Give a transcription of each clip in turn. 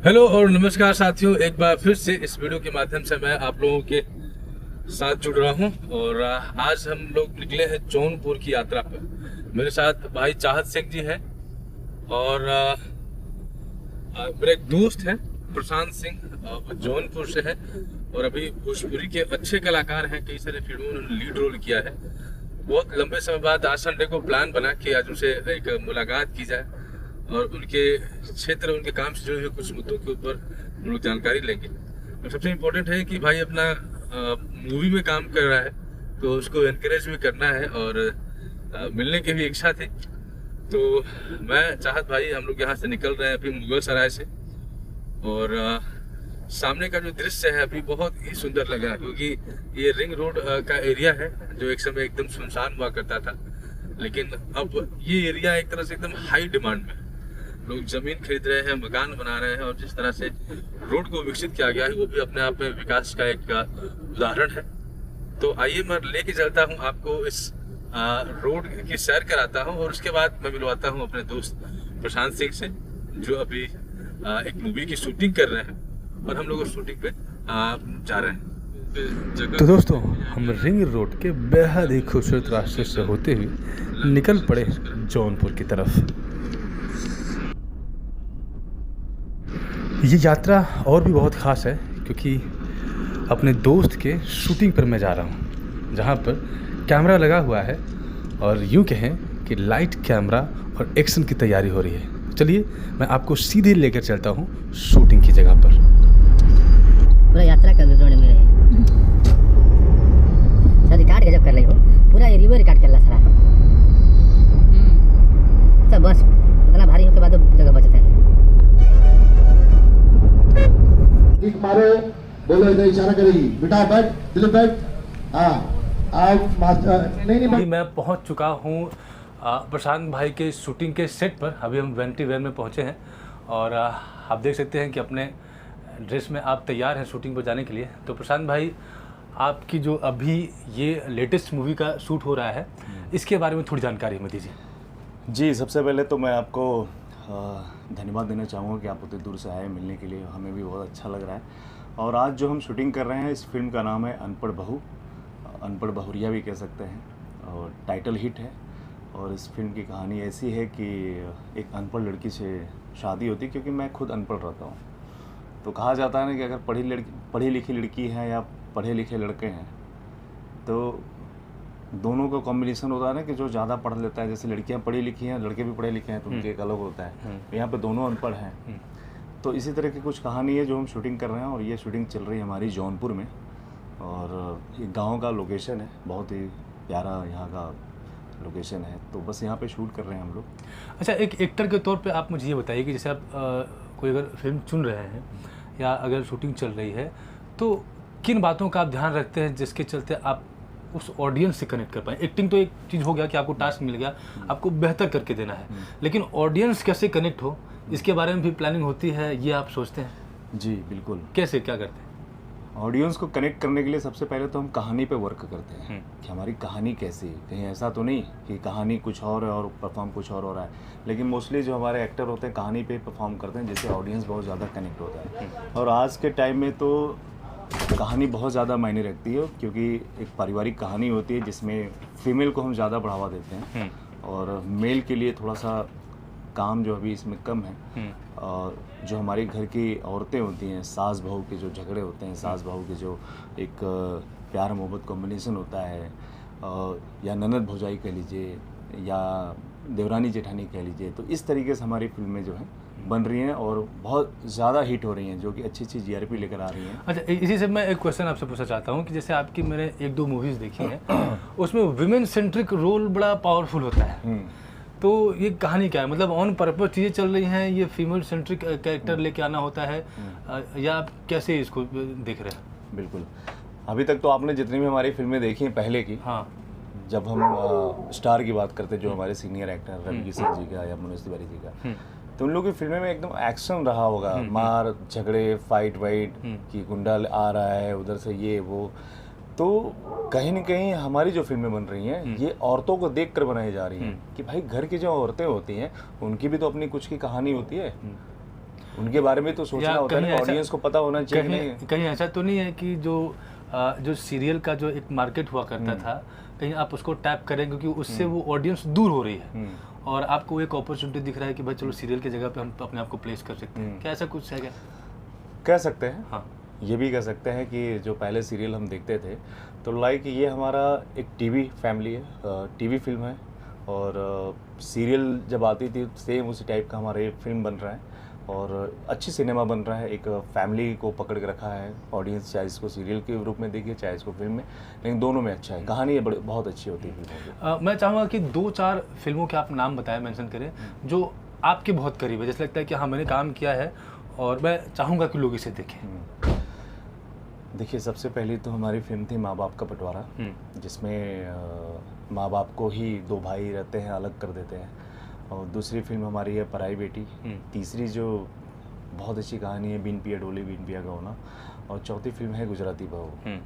Hello और नमस्कार साथियों, एक बार फिर से इस वीडियो के माध्यम से मैं आप लोगों के साथ जुड़ रहा हूं और आज हम लोग निकले हैं जौनपुर की यात्रा पर। मेरे साथ भाई चाहत सिंह जी हैं और मेरे एक दोस्त हैं प्रशांत सिंह, जौनपुर से है और अभी भोजपुरी के अच्छे कलाकार हैं। कई सारे फिल्मों में उन्होंने लीड रोल किया है। बहुत लंबे समय बाद आज संडे को प्लान बना कि आज उनसे एक मुलाकात की जाए और उनके क्षेत्र, उनके काम से जुड़े हुए कुछ मुद्दों के ऊपर हम लोग जानकारी लेंगे। और सबसे इम्पोर्टेंट है कि भाई अपना मूवी में काम कर रहा है तो उसको एनकरेज भी करना है और मिलने की भी इच्छा थी। तो मैं चाहत भाई, हम लोग यहाँ से निकल रहे हैं अभी मुगल सराय से और सामने का जो दृश्य है अभी बहुत ही सुंदर लग रहा है, क्योंकि ये रिंग रोड का एरिया है जो एक समय एकदम सुनसान हुआ करता था, लेकिन अब ये एरिया एक तरह से एकदम हाई डिमांड में। लोग जमीन खरीद रहे हैं, मकान बना रहे हैं और जिस तरह से रोड को विकसित किया गया है वो भी अपने आप में विकास का एक उदाहरण है। तो आइए मैं लेके चलता हूँ आपको, इस रोड की सैर कराता हूँ और उसके बाद मैं मिलवाता हूँ अपने दोस्त प्रशांत सिंह से, जो अभी एक मूवी की शूटिंग कर रहे हैं और हम लोग उस शूटिंग पे जा रहे हैं। तो दोस्तों, हम रिंग रोड के बेहद ही खूबसूरत रास्ते से होते हुए निकल पड़े जौनपुर की तरफ। ये यात्रा और भी बहुत ख़ास है क्योंकि अपने दोस्त के शूटिंग पर मैं जा रहा हूँ, जहाँ पर कैमरा लगा हुआ है और यूँ कहें कि लाइट, कैमरा और एक्शन की तैयारी हो रही है। चलिए मैं आपको सीधे लेकर चलता हूँ शूटिंग की जगह पर। पूरा यात्रा कर लो मेरे सर, रिकॉर्ड गजब कर रही हो, पूरा एरिया रिकॉर्ड कर ला सारा सब। बस इतना भारी होके बाद जगह बचते हैं। एक मारे बोलो, इधर इशारा करेगी, बेटा बैठ, दिलीप बैठ। हाँ आप मास्टर नहीं अभी मैं पहुंच चुका हूं प्रशांत भाई के शूटिंग के सेट पर। अभी हम वेंटी वेयर में पहुंचे हैं और आप देख सकते हैं कि अपने ड्रेस में आप तैयार हैं शूटिंग पर जाने के लिए। तो प्रशांत भाई, आपकी जो अभी ये लेटेस्ट मूवी का शूट हो रहा है, इसके बारे में थोड़ी जानकारी हमें दीजिए। जी, सबसे पहले तो मैं आपको धन्यवाद देना चाहूँगा कि आप उतनी दूर से आए मिलने के लिए, हमें भी बहुत अच्छा लग रहा है। और आज जो हम शूटिंग कर रहे हैं, इस फिल्म का नाम है अनपढ़ बहू, अनपढ़ बहुरिया भी कह सकते हैं, और टाइटल हिट है। और इस फिल्म की कहानी ऐसी है कि एक अनपढ़ लड़की से शादी होती है, क्योंकि मैं खुद अनपढ़ रहता हूँ। तो कहा जाता है ना कि अगर पढ़ी लिखी लड़की है या पढ़े लिखे लड़के हैं, तो दोनों का कॉम्बिनेशन होता है ना कि जो ज़्यादा पढ़ लेता है। जैसे लड़कियां पढ़ी लिखी हैं, लड़के भी पढ़े लिखे हैं, तो उनके एक अलग होता है। यहाँ पे दोनों अनपढ़ हैं। तो इसी तरह की कुछ कहानी है जो हम शूटिंग कर रहे हैं, और ये शूटिंग चल रही है हमारी जौनपुर में। और ये गाँव का लोकेशन है, बहुत ही प्यारा यहाँ का लोकेशन है। तो बस यहाँ पे शूट कर रहे हैं हम लोग। अच्छा, एक एक्टर के तौर पे आप मुझे ये बताइए कि जैसे आप कोई अगर फिल्म चुन रहे हैं या अगर शूटिंग चल रही है, तो किन बातों का आप ध्यान रखते हैं जिसके चलते आप उस ऑडियंस से कनेक्ट कर पाएँ? एक्टिंग तो एक चीज़ हो गया कि आपको टास्क मिल गया, आपको बेहतर करके देना है, लेकिन ऑडियंस कैसे कनेक्ट हो, इसके बारे में भी प्लानिंग होती है, ये आप सोचते हैं? जी बिल्कुल। कैसे, क्या करते हैं? ऑडियंस को कनेक्ट करने के लिए सबसे पहले तो हम कहानी पे वर्क करते हैं कि हमारी कहानी कैसी है। कहीं ऐसा तो नहीं कि कहानी कुछ और है और परफॉर्म कुछ और हो रहा है, लेकिन मोस्टली जो हमारे एक्टर होते हैं कहानी पे परफॉर्म करते हैं, जिससे ऑडियंस बहुत ज़्यादा कनेक्ट होता है। और आज के टाइम में तो कहानी बहुत ज़्यादा मायने रखती है, क्योंकि एक पारिवारिक कहानी होती है जिसमें फीमेल को हम ज़्यादा बढ़ावा देते हैं और मेल के लिए थोड़ा सा काम जो अभी इसमें कम है। और जो हमारी घर की औरतें होती हैं, सास बहू के जो झगड़े होते हैं, सास बहू के जो एक प्यार मोहब्बत कॉम्बिनेशन होता है, या ननद भौजाई कह लीजिए या देवरानी जेठानी कह लीजिए, तो इस तरीके से हमारी फिल्में जो हैं बन रही हैं और बहुत ज़्यादा हिट हो रही हैं, जो कि अच्छी अच्छी जीआरपी लेकर आ रही हैं। अच्छा, इसी से मैं एक क्वेश्चन आपसे पूछना चाहता हूँ कि जैसे आपकी मैंने एक दो मूवीज़ देखी हैं, उसमें विमेन सेंट्रिक रोल बड़ा पावरफुल होता है। तो ये कहानी क्या है? मतलब ऑन पर्पस चीज़ें चल रही हैं, ये फीमेल सेंट्रिक कैरेक्टर लेके आना होता है, या आप कैसे इसको देख रहे हैं? बिल्कुल। अभी तक तो आपने जितनी भी हमारी फिल्में देखी हैं पहले की, हाँ, जब हम स्टार की बात करते हैं, जो हमारे सीनियर एक्टर रवि किशन जी का या मनोज तिवारी जी का, तो उन लोगों की फिल्में में एकदम एक्शन रहा होगा, मार झगड़े, फाइट वाइट, कि गुंडा आ रहा है उधर से, ये वो। तो कहीं न कहीं हमारी जो फिल्में बन रही हैं, ये औरतों को देखकर बनाई जा रही हैं कि भाई घर की जो औरतें होती हैं उनकी भी तो अपनी कुछ की कहानी होती है। उनके बारे में तो सोचना या होता है कहीं ना, ऐसा- ऑडियंस को पता होना चाहिए कि नहीं। कहीं ऐसा तो नहीं है कि जो सीरियल का जो एक मार्केट हुआ करता था, कहीं आप उसको टैप करें क्योंकि उससे वो ऑडियंस दूर हो रही है और आपको एक अपॉर्चुनिटी दिख रहा है कि भाई चलो सीरियल की जगह पे हम अपने आप को प्लेस कर सकते हैं। क्या ऐसा कुछ है क्या? कह सकते हैं, हाँ। ये भी कह सकते हैं कि जो पहले सीरियल हम देखते थे तो लाइक ये हमारा एक टीवी फैमिली है, टीवी फिल्म है, और सीरियल जब आती थी सेम उसी टाइप का हमारा ये फिल्म बन रहा है और अच्छी सिनेमा बन रहा है। एक फैमिली को पकड़ के रखा है ऑडियंस, चाहे इसको सीरियल के रूप में देखिए चाहे इसको फिल्म में, लेकिन दोनों में अच्छा है। कहानी बहुत अच्छी होती है फिल्मों की। मैं चाहूँगा कि 2-4 फिल्मों के आप नाम बताएं, मेंशन करें जो आपके बहुत करीब है, जैसे लगता है कि हाँ मैंने काम किया है और मैं चाहूँगा कि लोग इसे देखें। देखिए, सबसे पहली तो हमारी फिल्म थी माँ बाप का बंटवारा, जिसमें माँ बाप को ही 2 भाई रहते हैं अलग कर देते हैं। और दूसरी फिल्म हमारी है पराई बेटी। तीसरी जो बहुत अच्छी कहानी है बिन पिया डोली बिन पिया गौना। और चौथी फिल्म है गुजराती बहू।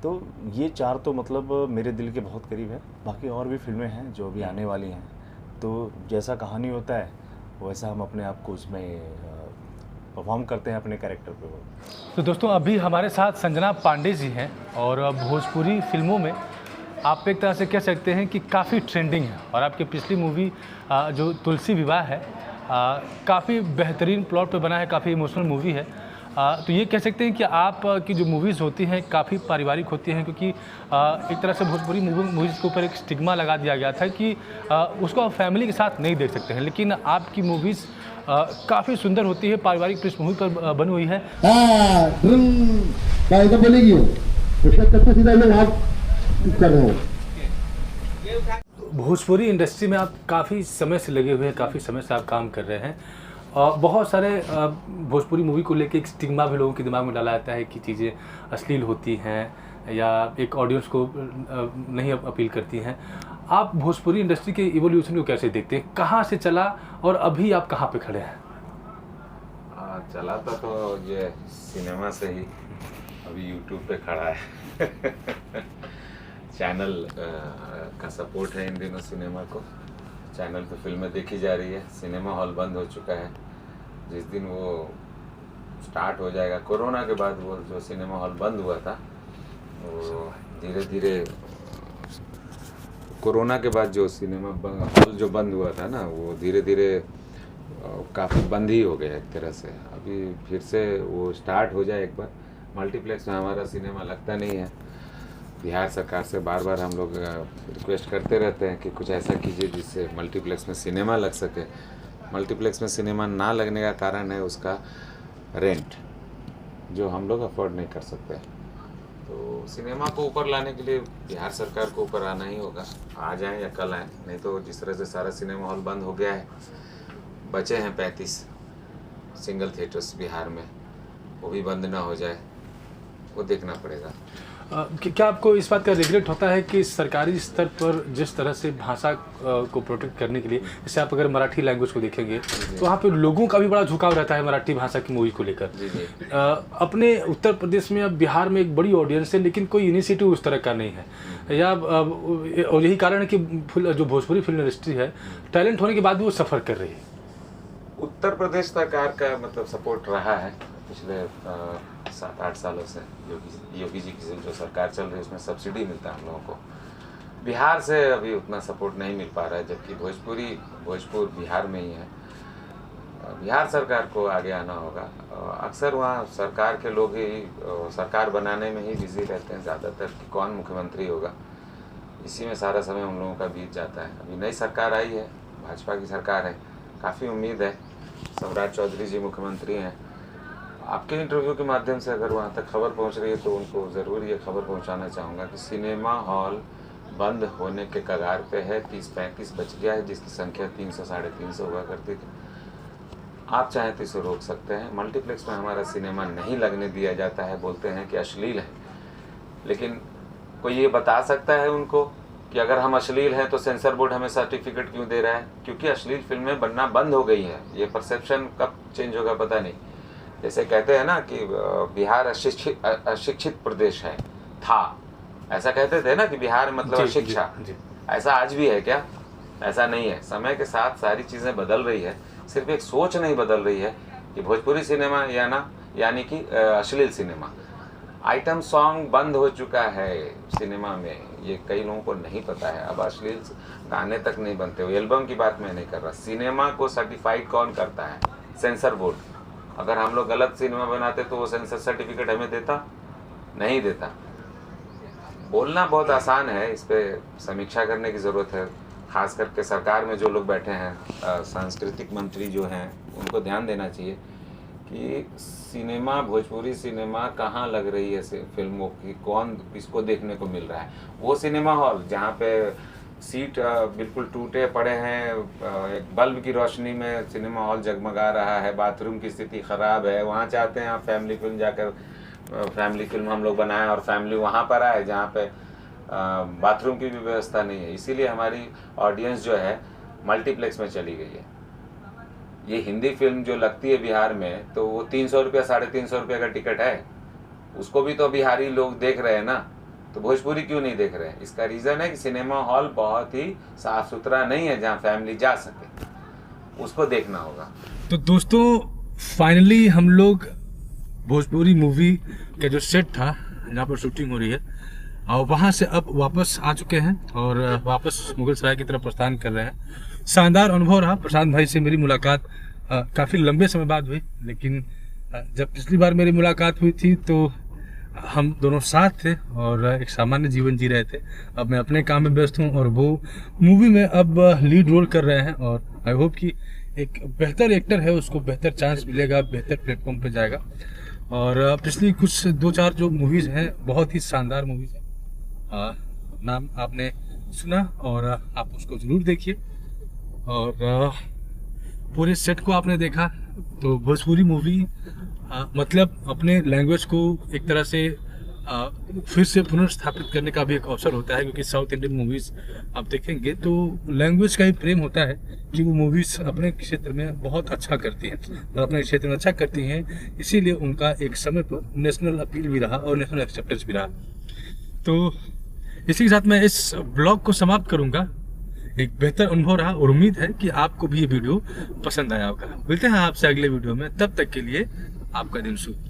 तो ये 4 तो मतलब मेरे दिल के बहुत करीब है। बाकी और भी फिल्में हैं जो अभी आने वाली हैं, तो जैसा कहानी होता है वैसा हम अपने आप को उसमें परफॉर्म करते हैं अपने कैरेक्टर पे। तो दोस्तों अभी हमारे साथ संजना पांडे जी हैं और भोजपुरी फिल्मों में आप एक तरह से कह सकते हैं कि काफ़ी ट्रेंडिंग है और आपकी पिछली मूवी जो तुलसी विवाह है काफ़ी बेहतरीन प्लॉट पे बना है, काफ़ी इमोशनल मूवी है। तो ये कह सकते हैं कि आप की जो मूवीज़ होती हैं काफ़ी पारिवारिक होती हैं, क्योंकि एक तरह से भोजपुरी मूवीज़ के ऊपर एक स्टिग्मा लगा दिया गया था कि उसको आप फैमिली के साथ नहीं देख सकते हैं, लेकिन आपकी मूवीज़ काफ़ी सुंदर होती है, पारिवारिक पृष्ठभूमि पर बनी हुई है। ऐसा बोलेगी वो उसका सीधा लोग आप कर रहे हो। भोजपुरी इंडस्ट्री में आप काफ़ी समय से लगे हुए हैं, काफ़ी समय से आप काम कर रहे हैं और बहुत सारे भोजपुरी मूवी को लेके एक स्टिग्मा भी लोगों के दिमाग में डाला जाता है कि चीज़ें अश्लील होती हैं या एक ऑडियंस को नहीं अपील करती हैं। आप भोजपुरी इंडस्ट्री के इवोल्यूशन को कैसे देखते हैं? कहाँ से चला और अभी आप कहाँ पे खड़े हैं? चला तो ये सिनेमा से ही अभी यूट्यूब पे खड़ा है। चैनल का सपोर्ट है इन दिनों सिनेमा को। चैनल पे फिल्में देखी जा रही है, सिनेमा हॉल बंद हो चुका है। जिस दिन वो स्टार्ट हो जाएगा, कोरोना के बाद वो जो सिनेमा हॉल बंद हुआ था वो धीरे धीरे, कोरोना के बाद जो सिनेमा हॉल जो बंद हुआ था ना वो धीरे धीरे काफ़ी बंद ही हो गया एक तरह से। अभी फिर से वो स्टार्ट हो जाए एक बार। मल्टीप्लेक्स में हमारा सिनेमा लगता नहीं है। बिहार सरकार से बार बार हम लोग रिक्वेस्ट करते रहते हैं कि कुछ ऐसा कीजिए जिससे मल्टीप्लेक्स में सिनेमा लग सके। मल्टीप्लेक्स में सिनेमा ना लगने का कारण है उसका रेंट, जो हम लोग अफोर्ड नहीं कर सकते। तो सिनेमा को ऊपर लाने के लिए बिहार सरकार को ऊपर आना ही होगा। आ जाएं या कल आएँ, नहीं तो जिस तरह से सारा सिनेमा हॉल बंद हो गया है, बचे हैं 35 सिंगल थिएटर्स बिहार में, वो भी बंद ना हो जाए, वो देखना पड़ेगा। क्या आपको इस बात का रिग्रेट होता है कि सरकारी स्तर पर जिस तरह से भाषा को प्रोटेक्ट करने के लिए, जैसे आप अगर मराठी लैंग्वेज को देखेंगे तो वहाँ पे लोगों का भी बड़ा झुकाव रहता है मराठी भाषा की मूवी को लेकर। अपने उत्तर प्रदेश में, अब बिहार में एक बड़ी ऑडियंस है लेकिन कोई इनिशिएटिव उस तरह का नहीं है, या और यही कारण है कि जो भोजपुरी फिल्म इंडस्ट्री है टैलेंट होने के बाद भी वो सफ़र कर रही है। उत्तर प्रदेश सरकार का मतलब सपोर्ट रहा है पिछले 7-8 सालों से। योगी जी की जो सरकार चल रही है उसमें सब्सिडी मिलता है हम लोगों को। बिहार से अभी उतना सपोर्ट नहीं मिल पा रहा है, जबकि भोजपुर बिहार में ही है। बिहार सरकार को आगे आना होगा। अक्सर वहाँ सरकार के लोग ही सरकार बनाने में ही बिजी रहते हैं ज़्यादातर कि कौन मुख्यमंत्री होगा, इसी में सारा समय हम लोगों का बीत जाता है। अभी नई सरकार आई है, भाजपा की सरकार है, काफ़ी उम्मीद है। सम्राट चौधरी जी मुख्यमंत्री हैं। आपके इंटरव्यू के माध्यम से अगर वहाँ तक खबर पहुँच रही है तो उनको ज़रूर ये खबर पहुँचाना चाहूँगा कि सिनेमा हॉल बंद होने के कगार पे है। 30-35 बच गया है, जिसकी संख्या 300-350 हुआ करती थी। आप चाहें तो इसे रोक सकते हैं। मल्टीप्लेक्स में हमारा सिनेमा नहीं लगने दिया जाता है, बोलते हैं कि अश्लील है, लेकिन कोई ये बता सकता है उनको कि अगर हम अश्लील हैं तो सेंसर बोर्ड हमें सर्टिफिकेट क्यों दे रहा है? क्योंकि अश्लील फिल्में बनना बंद हो गई है। ये परसेप्शन कब चेंज होगा पता नहीं। जैसे कहते हैं ना कि बिहार अशिक्षित प्रदेश है, था, ऐसा कहते थे ना कि बिहार मतलब अशिक्षा। ऐसा आज भी है क्या? ऐसा नहीं है। समय के साथ सारी चीज़ें बदल रही है, सिर्फ एक सोच नहीं बदल रही है, कि भोजपुरी सिनेमा यानी कि अश्लील सिनेमा, आइटम सॉन्ग बंद हो चुका है सिनेमा में, ये कई लोगों को नहीं पता है। अब अश्लील गाने तक नहीं बनते, वो एल्बम की बात मैं नहीं कर रहा। सिनेमा को सर्टिफाइड कौन करता है? Sensor board. अगर हम लोग गलत सिनेमा बनाते तो वो सेंसर सर्टिफिकेट हमें देता? नहीं देता। बोलना बहुत आसान है, इस पर समीक्षा करने की ज़रूरत है। खास करके सरकार में जो लोग बैठे हैं, सांस्कृतिक मंत्री जो हैं, उनको ध्यान देना चाहिए कि सिनेमा, भोजपुरी सिनेमा कहाँ लग रही है फिल्मों की, कौन किसको देखने को मिल रहा है। वो सिनेमा हॉल जहाँ पे सीट बिल्कुल टूटे पड़े हैं, एक बल्ब की रोशनी में सिनेमा हॉल जगमगा रहा है, बाथरूम की स्थिति ख़राब है, वहाँ चाहते हैं आप फैमिली फिल्म जाकर फैमिली फिल्म हम लोग बनाएं और फैमिली वहाँ पर आए जहाँ पे बाथरूम की भी व्यवस्था नहीं है। इसीलिए हमारी ऑडियंस जो है मल्टीप्लेक्स में चली गई है। ये हिंदी फिल्म जो लगती है बिहार में, तो वो 300 रुपया 350 रुपये का टिकट है, उसको भी तो बिहारी लोग देख रहे हैं ना, तो भोजपुरी क्यों नहीं देख रहे हैं? इसका रीज़न है कि सिनेमा हॉल बहुत ही साफ़ सुथरा नहीं है जहाँ फैमिली जा सके, उसको देखना होगा। तो दोस्तों फाइनली हम लोग भोजपुरी मूवी का जो सेट था जहाँ पर शूटिंग हो रही है, और वहाँ से अब वापस आ चुके हैं और वापस मुगल सराय की तरफ प्रस्थान कर रहे हैं। शानदार अनुभव रहा। प्रशांत भाई से मेरी मुलाकात काफ़ी लंबे समय बाद हुई, लेकिन जब पिछली बार मेरी मुलाकात हुई थी तो हम दोनों साथ थे और एक सामान्य जीवन जी रहे थे। अब मैं अपने काम में व्यस्त हूँ और वो मूवी में अब लीड रोल कर रहे हैं, और आई होप कि एक बेहतर एक्टर है उसको बेहतर चांस मिलेगा, बेहतर प्लेटफॉर्म पे जाएगा। और पिछली कुछ 2-4 जो मूवीज़ हैं बहुत ही शानदार मूवीज़ हैं, नाम आपने सुना और आप उसको ज़रूर देखिए। और पूरे सेट को आपने देखा तो भोजपुरी मूवी मतलब अपने लैंग्वेज को एक तरह से फिर से पुनर्स्थापित करने का भी एक अवसर होता है, क्योंकि साउथ इंडियन मूवीज़ आप देखेंगे तो लैंग्वेज का ही प्रेम होता है कि वो मूवीज़ अपने क्षेत्र में बहुत अच्छा करती हैं और अपने क्षेत्र में अच्छा करती हैं, इसीलिए उनका एक समय पर नेशनल अपील भी रहा और नेशनल एक्सेप्टेंस भी रहा। तो इसी के साथ मैं इस ब्लॉग को समाप्त करूंगा। एक बेहतर अनुभव रहा और उम्मीद है कि आपको भी ये वीडियो पसंद आया होगा। मिलते हैं आपसे अगले वीडियो में, तब तक के लिए आपका दिन शुभ।